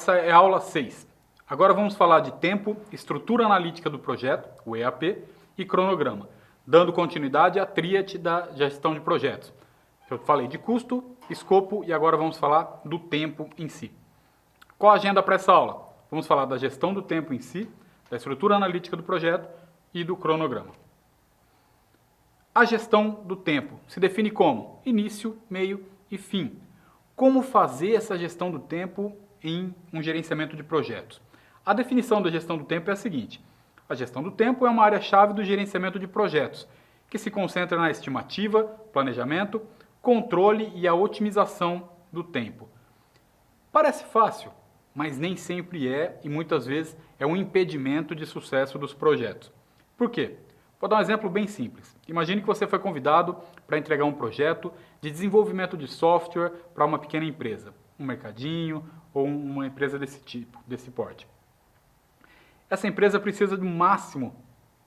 essa é a aula 6. Agora vamos falar de tempo, estrutura analítica do projeto, o EAP, e cronograma, dando continuidade à tríade da gestão de projetos. Eu falei de custo, escopo e agora vamos falar do tempo em si. Qual a agenda para essa aula? Vamos falar da gestão do tempo em si, da estrutura analítica do projeto e do cronograma. A gestão do tempo se define como início, meio e fim. Como fazer essa gestão do tempo em um gerenciamento de projetos? A definição da gestão do tempo é a seguinte: a gestão do tempo é uma área-chave do gerenciamento de projetos, que se concentra na estimativa, planejamento, controle e a otimização do tempo. Parece fácil, mas nem sempre é e muitas vezes é um impedimento de sucesso dos projetos. Por quê? Vou dar um exemplo bem simples. Imagine que você foi convidado para entregar um projeto de desenvolvimento de software para uma pequena empresa, um mercadinho ou uma empresa desse tipo, desse porte. Essa empresa precisa do máximo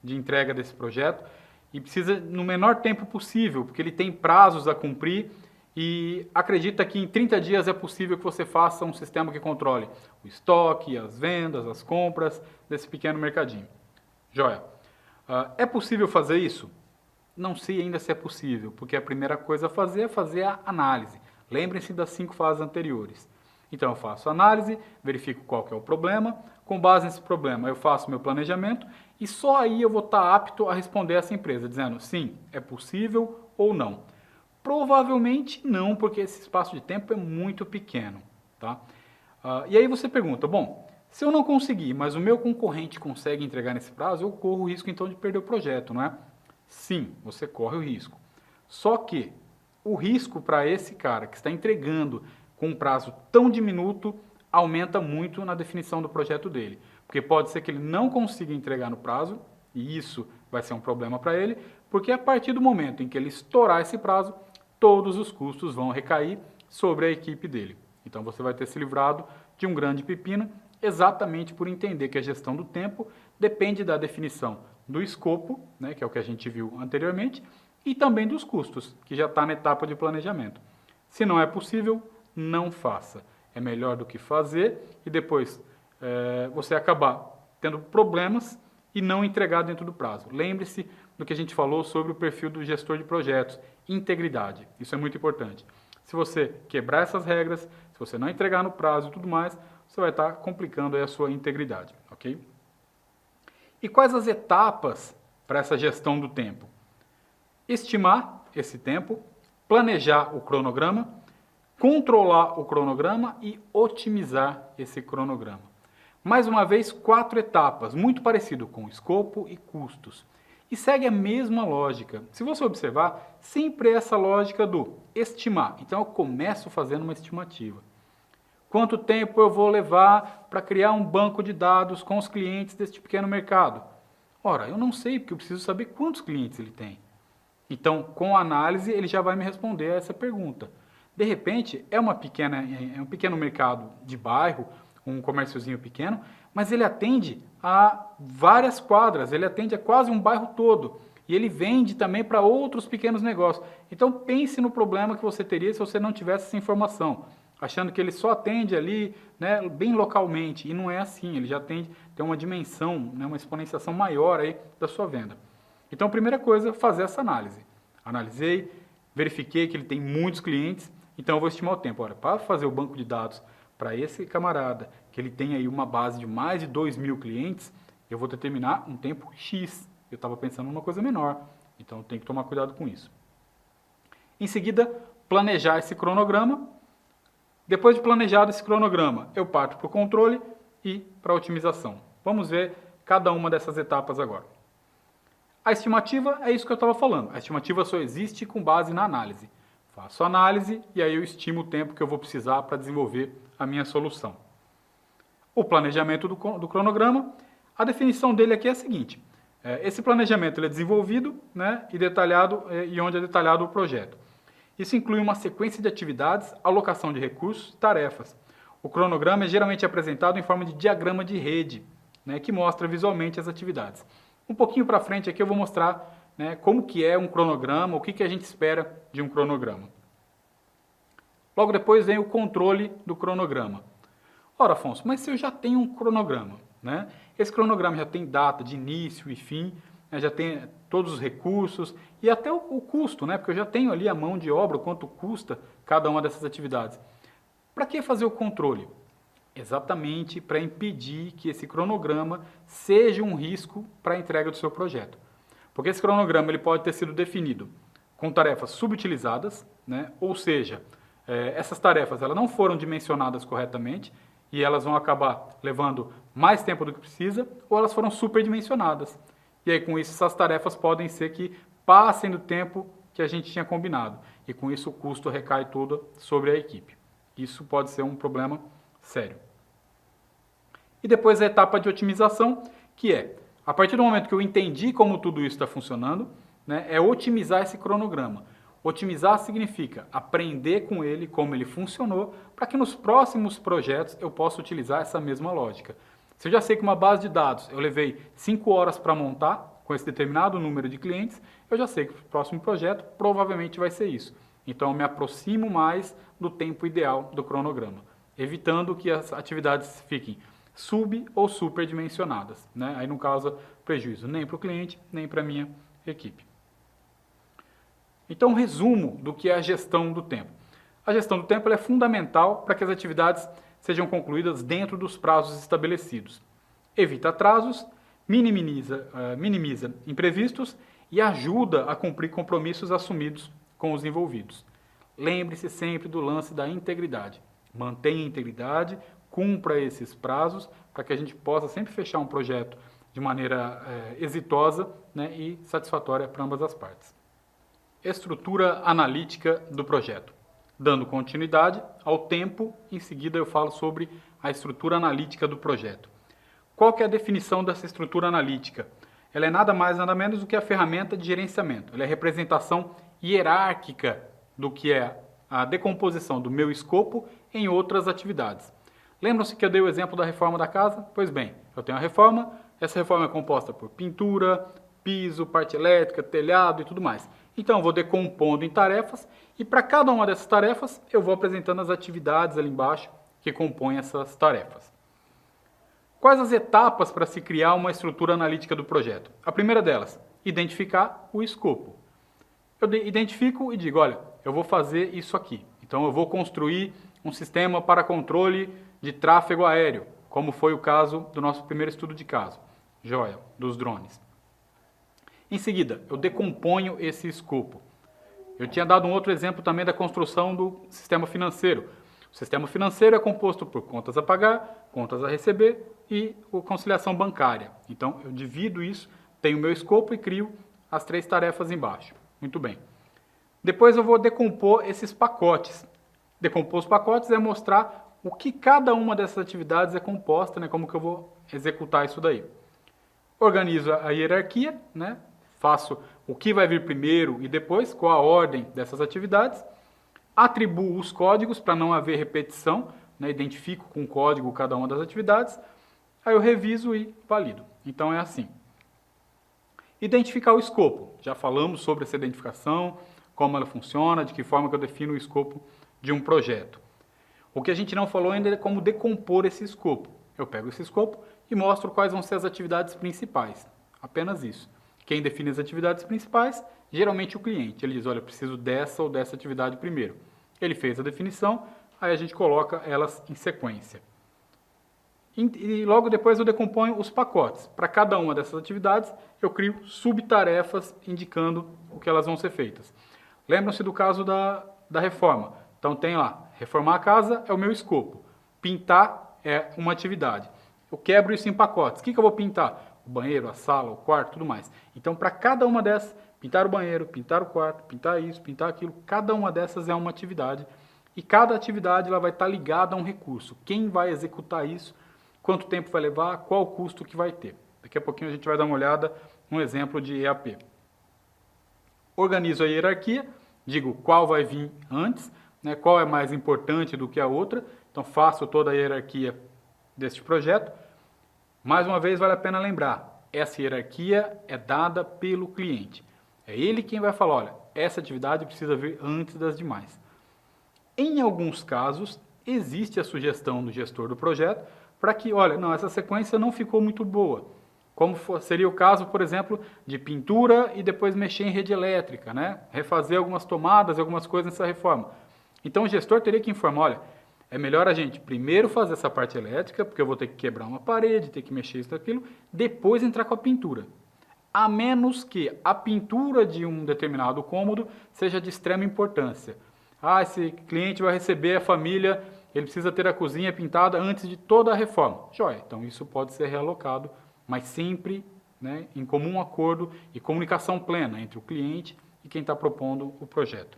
de entrega desse projeto e precisa no menor tempo possível, porque ele tem prazos a cumprir e acredita que em 30 dias é possível que você faça um sistema que controle o estoque, as vendas, as compras desse pequeno mercadinho. Joia. É possível fazer isso? Não sei ainda se é possível, porque a primeira coisa a fazer é fazer a análise. Lembrem-se das 5 fases anteriores. Então eu faço a análise, verifico qual que é o problema, com base nesse problema eu faço meu planejamento e só aí eu vou estar apto a responder essa empresa, dizendo sim, é possível ou não. Provavelmente não, porque esse espaço de tempo é muito pequeno. Tá? E aí você pergunta, bom, se eu não conseguir, mas o meu concorrente consegue entregar nesse prazo, eu corro o risco então de perder o projeto, não é? Sim, você corre o risco. Só que o risco para esse cara que está entregando com um prazo tão diminuto aumenta muito na definição do projeto dele. Porque pode ser que ele não consiga entregar no prazo, e isso vai ser um problema para ele, porque a partir do momento em que ele estourar esse prazo, todos os custos vão recair sobre a equipe dele. Então você vai ter se livrado de um grande pepino, exatamente por entender que a gestão do tempo depende da definição do escopo, né, que é o que a gente viu anteriormente, e também dos custos, que já está na etapa de planejamento. Se não é possível, não faça. É melhor do que fazer e depois você acabar tendo problemas e não entregar dentro do prazo. Lembre-se do que a gente falou sobre o perfil do gestor de projetos, integridade. Isso é muito importante. Se você quebrar essas regras, se você não entregar no prazo e tudo mais, você vai estar complicando aí a sua integridade, ok? E quais as etapas para essa gestão do tempo? Estimar esse tempo, planejar o cronograma, controlar o cronograma e otimizar esse cronograma. Mais uma vez, 4 etapas, muito parecido com escopo e custos. E segue a mesma lógica. Se você observar, sempre é essa lógica do estimar. Então eu começo fazendo uma estimativa. Quanto tempo eu vou levar para criar um banco de dados com os clientes deste pequeno mercado? Ora, eu não sei, porque eu preciso saber quantos clientes ele tem. Então, com a análise, ele já vai me responder a essa pergunta. De repente, é um pequeno mercado de bairro, um comérciozinho pequeno, mas ele atende a várias quadras, ele atende a quase um bairro todo. E ele vende também para outros pequenos negócios. Então, pense no problema que você teria se você não tivesse essa informação, achando que ele só atende ali, né, bem localmente, e não é assim, ele já tem uma dimensão, né, uma exponenciação maior aí da sua venda. Então, a primeira coisa, fazer essa análise. Analisei, verifiquei que ele tem muitos clientes, então eu vou estimar o tempo. Ora, para fazer o banco de dados para esse camarada, que ele tem aí uma base de mais de 2.000 clientes, eu vou determinar um tempo X. Eu estava pensando numa coisa menor, então eu tenho que tomar cuidado com isso. Em seguida, planejar esse cronograma. Depois de planejado esse cronograma, eu parto para o controle e para a otimização. Vamos ver cada uma dessas etapas agora. A estimativa é isso que eu estava falando. A estimativa só existe com base na análise. Faço a análise e aí eu estimo o tempo que eu vou precisar para desenvolver a minha solução. O planejamento do cronograma, a definição dele aqui é a seguinte. Esse planejamento ele é desenvolvido, né, e detalhado, e onde é detalhado o projeto. Isso inclui uma sequência de atividades, alocação de recursos e tarefas. O cronograma é geralmente apresentado em forma de diagrama de rede, né, que mostra visualmente as atividades. Um pouquinho para frente aqui eu vou mostrar, né, como que é um cronograma, o que a gente espera de um cronograma. Logo depois vem o controle do cronograma. Ora, Afonso, mas se eu já tenho um cronograma, né? Esse cronograma já tem data de início e fim, né? Já tem todos os recursos e até o custo, né? Porque eu já tenho ali a mão de obra, o quanto custa cada uma dessas atividades. Para que fazer o controle? Exatamente para impedir que esse cronograma seja um risco para a entrega do seu projeto. Porque esse cronograma ele pode ter sido definido com tarefas subutilizadas, né? Ou seja, essas tarefas elas não foram dimensionadas corretamente e elas vão acabar levando mais tempo do que precisa, ou elas foram superdimensionadas. E aí com isso essas tarefas podem ser que passem do tempo que a gente tinha combinado. E com isso o custo recai todo sobre a equipe. Isso pode ser um problema sério. E depois a etapa de otimização, que é, a partir do momento que eu entendi como tudo isso está funcionando, né, é otimizar esse cronograma. Otimizar significa aprender com ele como ele funcionou, para que nos próximos projetos eu possa utilizar essa mesma lógica. Se eu já sei que uma base de dados eu levei 5 horas para montar, com esse determinado número de clientes, eu já sei que o próximo projeto provavelmente vai ser isso. Então eu me aproximo mais do tempo ideal do cronograma, evitando que as atividades fiquem sub ou superdimensionadas, né? Aí não causa prejuízo nem para o cliente, nem para a minha equipe. Então, um resumo do que é a gestão do tempo. A gestão do tempo é fundamental para que as atividades sejam concluídas dentro dos prazos estabelecidos. Evita atrasos, minimiza imprevistos e ajuda a cumprir compromissos assumidos com os envolvidos. Lembre-se sempre do lance da integridade. Mantenha a integridade, cumpra esses prazos, para que a gente possa sempre fechar um projeto de maneira exitosa, né, e satisfatória para ambas as partes. Estrutura analítica do projeto. Dando continuidade ao tempo, em seguida eu falo sobre a estrutura analítica do projeto. Qual que é a definição dessa estrutura analítica? Ela é nada mais, nada menos do que a ferramenta de gerenciamento. Ela é a representação hierárquica do que é a decomposição do meu escopo em outras atividades. Lembram-se que eu dei o exemplo da reforma da casa? Pois bem, eu tenho a reforma, essa reforma é composta por pintura, piso, parte elétrica, telhado e tudo mais. Então eu vou decompondo em tarefas e para cada uma dessas tarefas eu vou apresentando as atividades ali embaixo que compõem essas tarefas. Quais as etapas para se criar uma estrutura analítica do projeto? A primeira delas, identificar o escopo. Eu identifico e digo, olha, eu vou fazer isso aqui. Então eu vou construir um sistema para controle de tráfego aéreo, como foi o caso do nosso primeiro estudo de caso, joia, dos drones. Em seguida, eu decomponho esse escopo. Eu tinha dado um outro exemplo também da construção do sistema financeiro. O sistema financeiro é composto por contas a pagar, contas a receber e conciliação bancária. Então, eu divido isso, tenho o meu escopo e crio as 3 tarefas embaixo. Muito bem. Depois eu vou decompor esses pacotes. Decompor os pacotes é mostrar o que cada uma dessas atividades é composta, né? Como que eu vou executar isso daí. Organizo a hierarquia, né? Faço o que vai vir primeiro e depois, qual a ordem dessas atividades. Atribuo os códigos para não haver repetição, né? Identifico com código cada uma das atividades. Aí eu reviso e valido. Então é assim. Identificar o escopo. Já falamos sobre essa identificação, como ela funciona, de que forma que eu defino o escopo de um projeto. O que a gente não falou ainda é como decompor esse escopo. Eu pego esse escopo e mostro quais vão ser as atividades principais. Apenas isso. Quem define as atividades principais? Geralmente o cliente. Ele diz, olha, eu preciso dessa ou dessa atividade primeiro. Ele fez a definição, aí a gente coloca elas em sequência. E logo depois eu decomponho os pacotes. Para cada uma dessas atividades, eu crio subtarefas indicando o que elas vão ser feitas. Lembram-se do caso da reforma. Então tem lá, reformar a casa é o meu escopo. Pintar é uma atividade. Eu quebro isso em pacotes. O que eu vou pintar? O banheiro, a sala, o quarto, tudo mais. Então para cada uma dessas, pintar o banheiro, pintar o quarto, pintar isso, pintar aquilo, cada uma dessas é uma atividade. E cada atividade ela vai estar ligada a um recurso. Quem vai executar isso? Quanto tempo vai levar? Qual o custo que vai ter? Daqui a pouquinho a gente vai dar uma olhada num exemplo de EAP. Organizo a hierarquia, digo qual vai vir antes, né, qual é mais importante do que a outra. Então faço toda a hierarquia deste projeto. Mais uma vez vale a pena lembrar, essa hierarquia é dada pelo cliente. É ele quem vai falar, olha, essa atividade precisa vir antes das demais. Em alguns casos, existe a sugestão do gestor do projeto para que, olha, não, essa sequência não ficou muito boa. Como seria o caso, por exemplo, de pintura e depois mexer em rede elétrica, né? Refazer algumas tomadas, algumas coisas nessa reforma. Então o gestor teria que informar, olha, é melhor a gente primeiro fazer essa parte elétrica, porque eu vou ter que quebrar uma parede, ter que mexer isso, aquilo, depois entrar com a pintura. A menos que a pintura de um determinado cômodo seja de extrema importância. Ah, esse cliente vai receber a família, ele precisa ter a cozinha pintada antes de toda a reforma. Joia, então isso pode ser realocado, mas sempre, né, em comum acordo e comunicação plena entre o cliente e quem está propondo o projeto.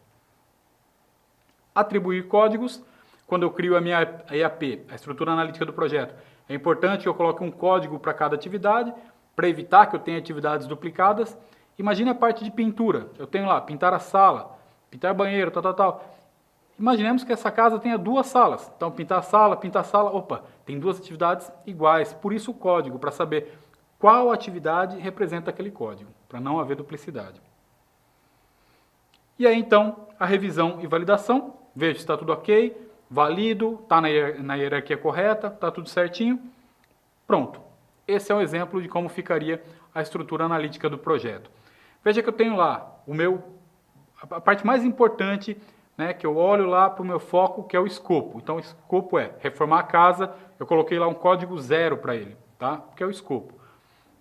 Atribuir códigos. Quando eu crio a minha EAP, a estrutura analítica do projeto, é importante que eu coloque um código para cada atividade, para evitar que eu tenha atividades duplicadas. Imagine a parte de pintura. Eu tenho lá, pintar a sala, pintar banheiro, tal. Imaginemos que essa casa tenha 2 salas. Então, pintar a sala, opa, tem 2 atividades iguais. Por isso o código, para saber qual atividade representa aquele código, para não haver duplicidade. E aí, então, a revisão e validação. Vejo se está tudo ok, valido, está na hierarquia correta, está tudo certinho. Pronto. Esse é um exemplo de como ficaria a estrutura analítica do projeto. Veja que eu tenho lá a parte mais importante, né, que eu olho lá para o meu foco, que é o escopo. Então, o escopo é reformar a casa, eu coloquei lá um código 0 para ele, tá? Que é o escopo.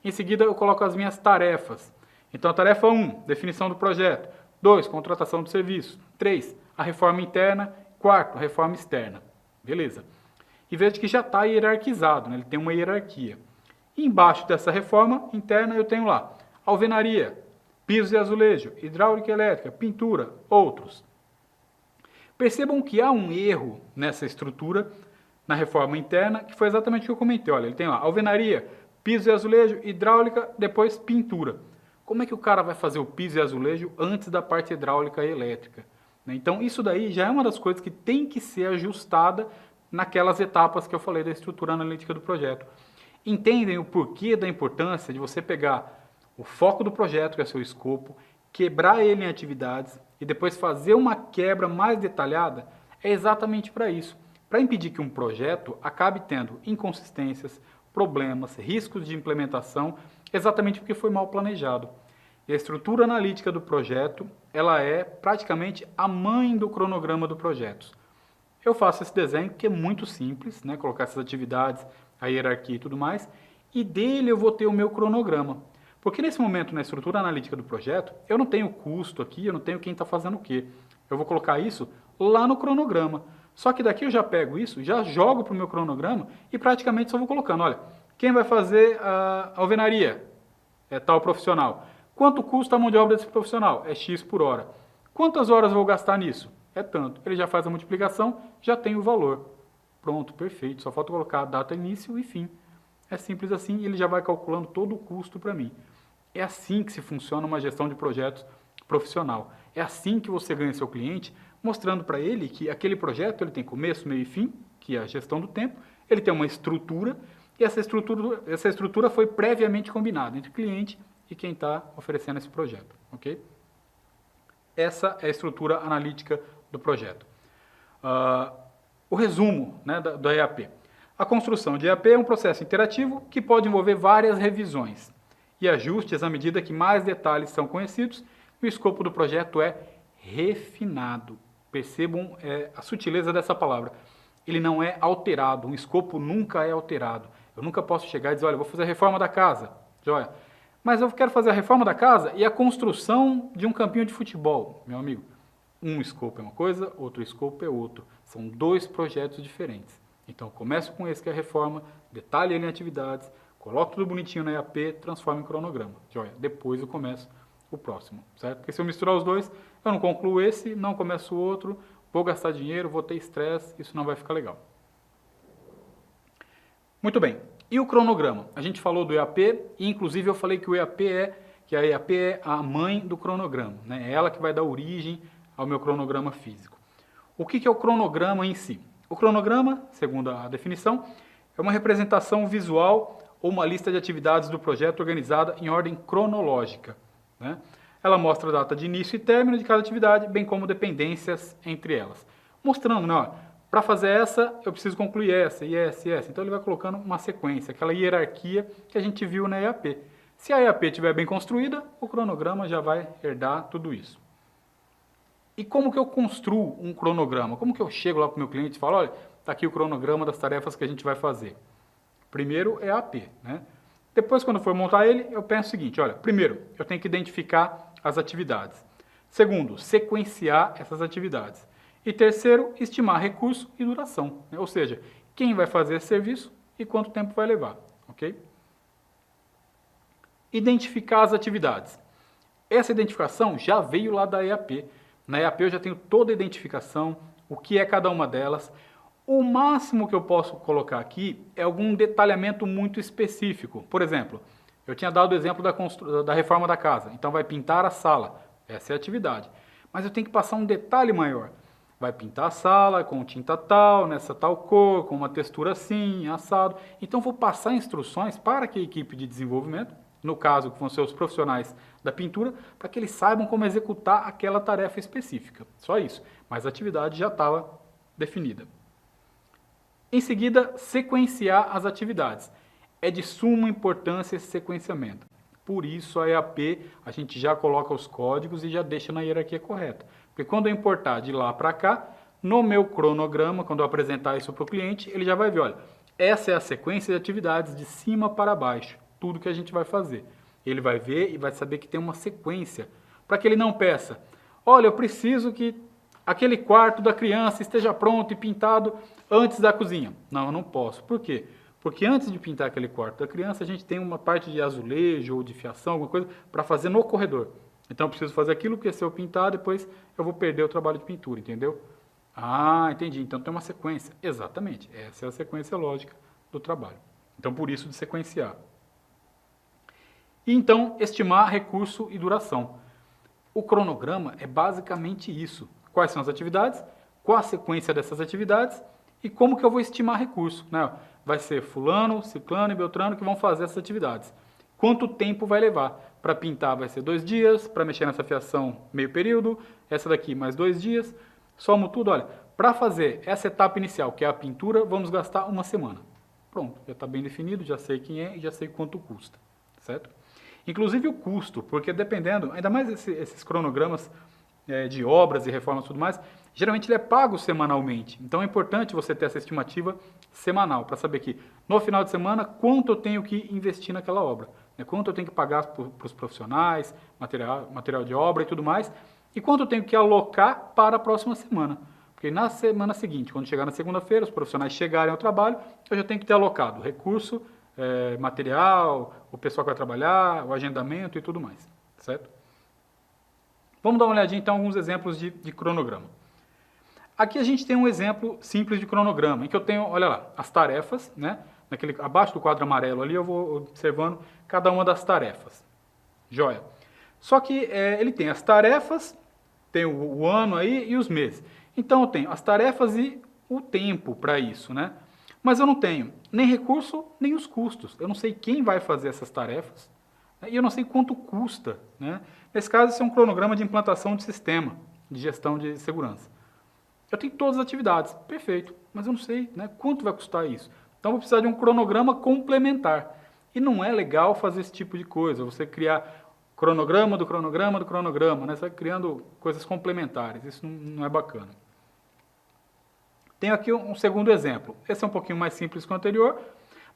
Em seguida, eu coloco as minhas tarefas. Então, a tarefa 1, definição do projeto. 2, contratação do serviço. 3, a reforma interna. 4, reforma externa. Beleza. E veja que já está hierarquizado, né? Ele tem uma hierarquia. E embaixo dessa reforma interna eu tenho lá alvenaria, piso e azulejo, hidráulica e elétrica, pintura, outros. Percebam que há um erro nessa estrutura, na reforma interna, que foi exatamente o que eu comentei. Olha, ele tem lá alvenaria, piso e azulejo, hidráulica, depois pintura. Como é que o cara vai fazer o piso e azulejo antes da parte hidráulica e elétrica? Então, isso daí já é uma das coisas que tem que ser ajustada naquelas etapas que eu falei da estrutura analítica do projeto. Entendem o porquê da importância de você pegar o foco do projeto, que é o seu escopo, quebrar ele em atividades e depois fazer uma quebra mais detalhada? É exatamente para isso. Para impedir que um projeto acabe tendo inconsistências, problemas, riscos de implementação, exatamente porque foi mal planejado. E a estrutura analítica do projeto, ela é praticamente a mãe do cronograma do projeto. Eu faço esse desenho que é muito simples, né? Colocar essas atividades, a hierarquia e tudo mais, e dele eu vou ter o meu cronograma. Porque nesse momento, na estrutura analítica do projeto, eu não tenho custo aqui, eu não tenho quem está fazendo o quê. Eu vou colocar isso lá no cronograma. Só que daqui eu já pego isso, já jogo para o meu cronograma e praticamente só vou colocando, olha, quem vai fazer a alvenaria? É tal profissional. Quanto custa a mão de obra desse profissional? É X por hora. Quantas horas eu vou gastar nisso? É tanto. Ele já faz a multiplicação, já tem o valor. Pronto, perfeito. Só falta colocar a data início e fim. É simples assim e ele já vai calculando todo o custo para mim. É assim que se funciona uma gestão de projetos profissional. É assim que você ganha seu cliente, mostrando para ele que aquele projeto ele tem começo, meio e fim, que é a gestão do tempo, ele tem uma estrutura e essa estrutura foi previamente combinada entre o cliente e quem está oferecendo esse projeto, ok? Essa é a estrutura analítica do projeto. O resumo, né, do EAP. A construção de EAP é um processo interativo que pode envolver várias revisões e ajustes à medida que mais detalhes são conhecidos e o escopo do projeto é refinado. Percebam a sutileza dessa palavra. Ele não é alterado, um escopo nunca é alterado. Eu nunca posso chegar e dizer, olha, vou fazer a reforma da casa, joia. Mas eu quero fazer a reforma da casa e a construção de um campinho de futebol, meu amigo. Um escopo é uma coisa, outro escopo é outro. São 2 projetos diferentes. Então, eu começo com esse que é a reforma, detalhe ele em atividades, coloco tudo bonitinho na EAP, transformo em cronograma. Joia. Depois eu começo o próximo, certo? Porque se eu misturar os dois, eu não concluo esse, não começo o outro, vou gastar dinheiro, vou ter estresse, isso não vai ficar legal. Muito bem. E o cronograma? A gente falou do EAP e inclusive eu falei que a EAP é a mãe do cronograma, né? É ela que vai dar origem ao meu cronograma físico. O que é o cronograma em si? O cronograma, segundo a definição, é uma representação visual ou uma lista de atividades do projeto organizada em ordem cronológica, né? Ela mostra a data de início e término de cada atividade, bem como dependências entre elas. Mostrando, né, ó, Para fazer essa, eu preciso concluir essa, e essa, e essa. Então ele vai colocando uma sequência, aquela hierarquia que a gente viu na EAP. Se a EAP estiver bem construída, o cronograma já vai herdar tudo isso. E como que eu construo um cronograma? Como que eu chego lá para o meu cliente e falo, olha, está aqui o cronograma das tarefas que a gente vai fazer. Primeiro é a AP, né? Depois, quando for montar ele, eu penso o seguinte, olha, primeiro, eu tenho que identificar as atividades. Segundo, sequenciar essas atividades. E terceiro, estimar recurso e duração, né? Ou seja, quem vai fazer esse serviço e quanto tempo vai levar, ok? Identificar as atividades. Essa identificação já veio lá da EAP. Na EAP eu já tenho toda a identificação, o que é cada uma delas. O máximo que eu posso colocar aqui é algum detalhamento muito específico. Por exemplo, eu tinha dado o exemplo da reforma da casa. Então vai pintar a sala. Essa é a atividade. Mas eu tenho que passar um detalhe maior. Vai pintar a sala com tinta tal, nessa tal cor, com uma textura assim, assado. Então vou passar instruções para que a equipe de desenvolvimento, no caso que vão ser os profissionais da pintura, para que eles saibam como executar aquela tarefa específica. Só isso. Mas a atividade já estava definida. Em seguida, sequenciar as atividades. É de suma importância esse sequenciamento. Por isso, a EAP, a gente já coloca os códigos e já deixa na hierarquia correta. Porque quando eu importar de lá para cá, no meu cronograma, quando eu apresentar isso para o cliente, ele já vai ver, olha, essa é a sequência de atividades de cima para baixo, tudo que a gente vai fazer. Ele vai ver e vai saber que tem uma sequência, para que ele não peça, olha, eu preciso que aquele quarto da criança esteja pronto e pintado antes da cozinha. Não, eu não posso. Por quê? Porque antes de pintar aquele quarto da criança, a gente tem uma parte de azulejo ou de fiação, alguma coisa, para fazer no corredor. Então eu preciso fazer aquilo, porque se eu pintar, depois eu vou perder o trabalho de pintura, entendeu? Ah, entendi. Então tem uma sequência. Exatamente. Essa é a sequência lógica do trabalho. Então por isso de sequenciar. E então estimar recurso e duração. O cronograma é basicamente isso. Quais são as atividades? Qual a sequência dessas atividades? E como que eu vou estimar recurso, né? Vai ser fulano, ciclano e beltrano que vão fazer essas atividades. Quanto tempo vai levar? Para pintar vai ser 2 dias, para mexer nessa fiação meio período, essa daqui mais 2 dias. Somo tudo, olha, para fazer essa etapa inicial, que é a pintura, vamos gastar 1 semana. Pronto, já está bem definido, já sei quem é e já sei quanto custa, certo? Inclusive o custo, porque dependendo, ainda mais esses cronogramas de obras e reformas e tudo mais, geralmente ele é pago semanalmente. Então é importante você ter essa estimativa semanal, para saber que no final de semana, quanto eu tenho que investir naquela obra. Né? Quanto eu tenho que pagar para os profissionais, material de obra e tudo mais, e quanto eu tenho que alocar para a próxima semana. Porque na semana seguinte, quando chegar na segunda-feira, os profissionais chegarem ao trabalho, eu já tenho que ter alocado recurso, material, o pessoal que vai trabalhar, o agendamento e tudo mais, certo? Vamos dar uma olhadinha então em alguns exemplos de cronograma. Aqui a gente tem um exemplo simples de cronograma, em que eu tenho, olha lá, as tarefas, né? Abaixo do quadro amarelo ali eu vou observando cada uma das tarefas. Joia. Só que ele tem as tarefas, tem o ano aí e os meses. Então eu tenho as tarefas e o tempo para isso, né? Mas eu não tenho nem recurso, nem os custos. Eu não sei quem vai fazer essas tarefas, né? E eu não sei quanto custa, né? Nesse caso, esse é um cronograma de implantação de sistema de gestão de segurança. Eu tenho todas as atividades, perfeito, mas eu não sei, né, quanto vai custar isso. Então, eu vou precisar de um cronograma complementar. E não é legal fazer esse tipo de coisa, você criar cronograma do cronograma do cronograma, né? Você vai criando coisas complementares, isso não é bacana. Tenho aqui um segundo exemplo. Esse é um pouquinho mais simples que o anterior,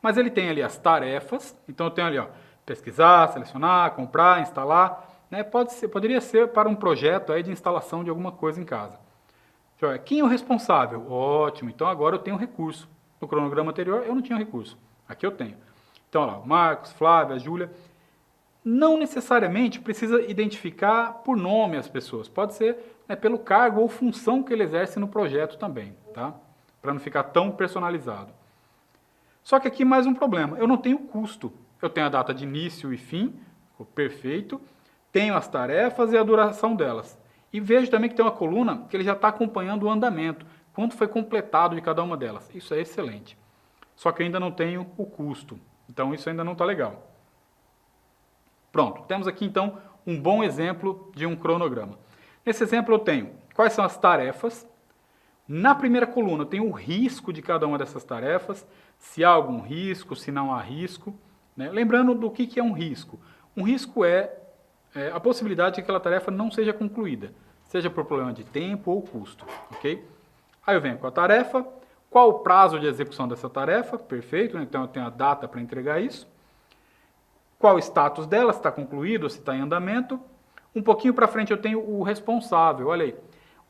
mas ele tem ali as tarefas. Então, eu tenho ali, ó, pesquisar, selecionar, comprar, instalar. Né? Poderia ser para um projeto aí de instalação de alguma coisa em casa. Quem é o responsável? Ótimo, então agora eu tenho recurso. No cronograma anterior eu não tinha recurso. Aqui eu tenho. Então, lá, o Marcos, Flávia, a Júlia. Não necessariamente precisa identificar por nome as pessoas. Pode ser, né, pelo cargo ou função que ele exerce no projeto também, tá? Para não ficar tão personalizado. Só que aqui mais um problema. Eu não tenho custo. Eu tenho a data de início e fim, perfeito. Tenho as tarefas e a duração delas. E vejo também que tem uma coluna que ele já está acompanhando o andamento. Quanto foi completado de cada uma delas. Isso é excelente. Só que eu ainda não tenho o custo. Então isso ainda não está legal. Pronto, temos aqui então um bom exemplo de um cronograma. Nesse exemplo eu tenho quais são as tarefas, Na primeira coluna eu tenho o risco de cada uma dessas tarefas, se há algum risco, se não há risco, né? Lembrando do que é um risco. Um risco é a possibilidade de que aquela tarefa não seja concluída, seja por problema de tempo ou custo, ok? Aí eu venho com a tarefa, qual o prazo de execução dessa tarefa, perfeito, né? Então eu tenho a data para entregar isso, qual o status dela, se está concluído, se está em andamento. Um pouquinho para frente eu tenho o responsável, olha aí.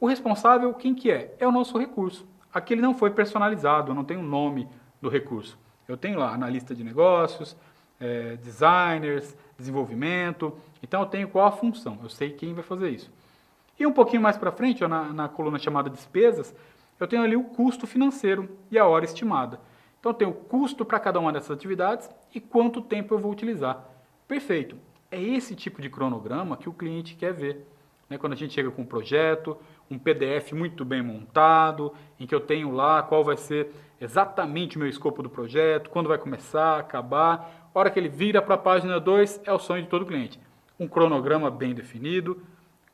O responsável, quem que é? É o nosso recurso. Aqui ele não foi personalizado, eu não tenho o nome do recurso. Eu tenho lá analista de negócios, designers, desenvolvimento, então eu tenho qual a função, eu sei quem vai fazer isso. E um pouquinho mais para frente, ó, na coluna chamada despesas, eu tenho ali o custo financeiro e a hora estimada. Então eu tenho o custo para cada uma dessas atividades e quanto tempo eu vou utilizar. Perfeito. É esse tipo de cronograma que o cliente quer ver. Né? Quando a gente chega com um projeto, um PDF muito bem montado, em que eu tenho lá qual vai ser exatamente o meu escopo do projeto, quando vai começar, acabar. A hora que ele vira para a página 2, é o sonho de todo cliente. Um cronograma bem definido,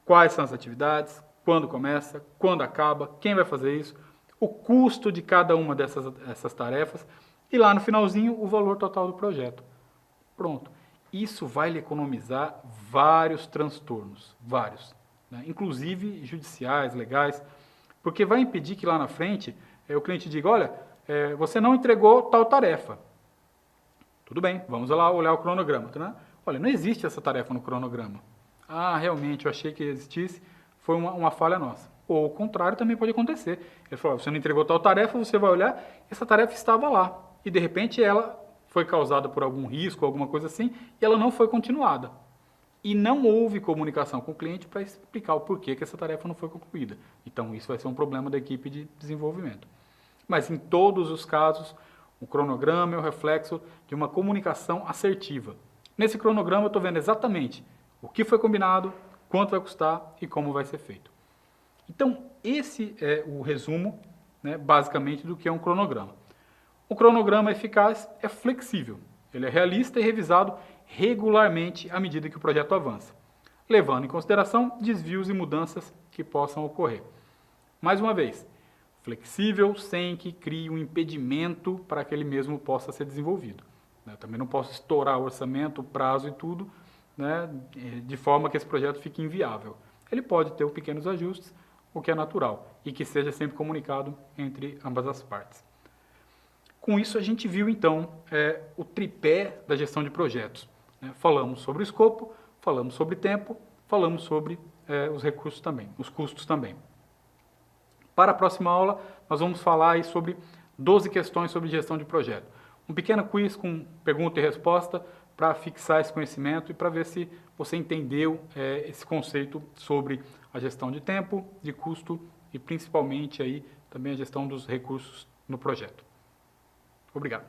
quais são as atividades, quando começa, quando acaba, quem vai fazer isso, o custo de cada uma dessas tarefas e lá no finalzinho o valor total do projeto. Pronto. Isso vai lhe economizar vários transtornos, vários, né? Inclusive judiciais, legais, porque vai impedir que lá na frente o cliente diga, olha, você não entregou tal tarefa. Tudo bem, vamos lá olhar o cronograma. Tá? Olha, não existe essa tarefa no cronograma. Ah, realmente, eu achei que existisse, foi uma falha nossa. Ou o contrário também pode acontecer. Ele falou, você não entregou tal tarefa, você vai olhar, essa tarefa estava lá. E de repente ela foi causada por algum risco, alguma coisa assim, e ela não foi continuada. E não houve comunicação com o cliente para explicar o porquê que essa tarefa não foi concluída. Então isso vai ser um problema da equipe de desenvolvimento. Mas em todos os casos, o cronograma é o reflexo de uma comunicação assertiva. Nesse cronograma eu estou vendo exatamente o que foi combinado, quanto vai custar e como vai ser feito. Então, esse é o resumo, né, basicamente, do que é um cronograma. O cronograma eficaz é flexível, ele é realista e revisado regularmente à medida que o projeto avança, levando em consideração desvios e mudanças que possam ocorrer. Mais uma vez, flexível sem que crie um impedimento para que ele mesmo possa ser desenvolvido. Eu também não posso estourar o orçamento, o prazo e tudo, né, de forma que esse projeto fique inviável. Ele pode ter pequenos ajustes, o que é natural, e que seja sempre comunicado entre ambas as partes. Com isso, a gente viu, então, o tripé da gestão de projetos. Né? Falamos sobre o escopo, falamos sobre tempo, falamos sobre os recursos também, os custos também. Para a próxima aula, nós vamos falar aí sobre 12 questões sobre gestão de projeto. Um pequeno quiz com pergunta e resposta para fixar esse conhecimento e para ver se você entendeu esse conceito sobre a gestão de tempo, de custo e principalmente aí também a gestão dos recursos no projeto. Obrigado.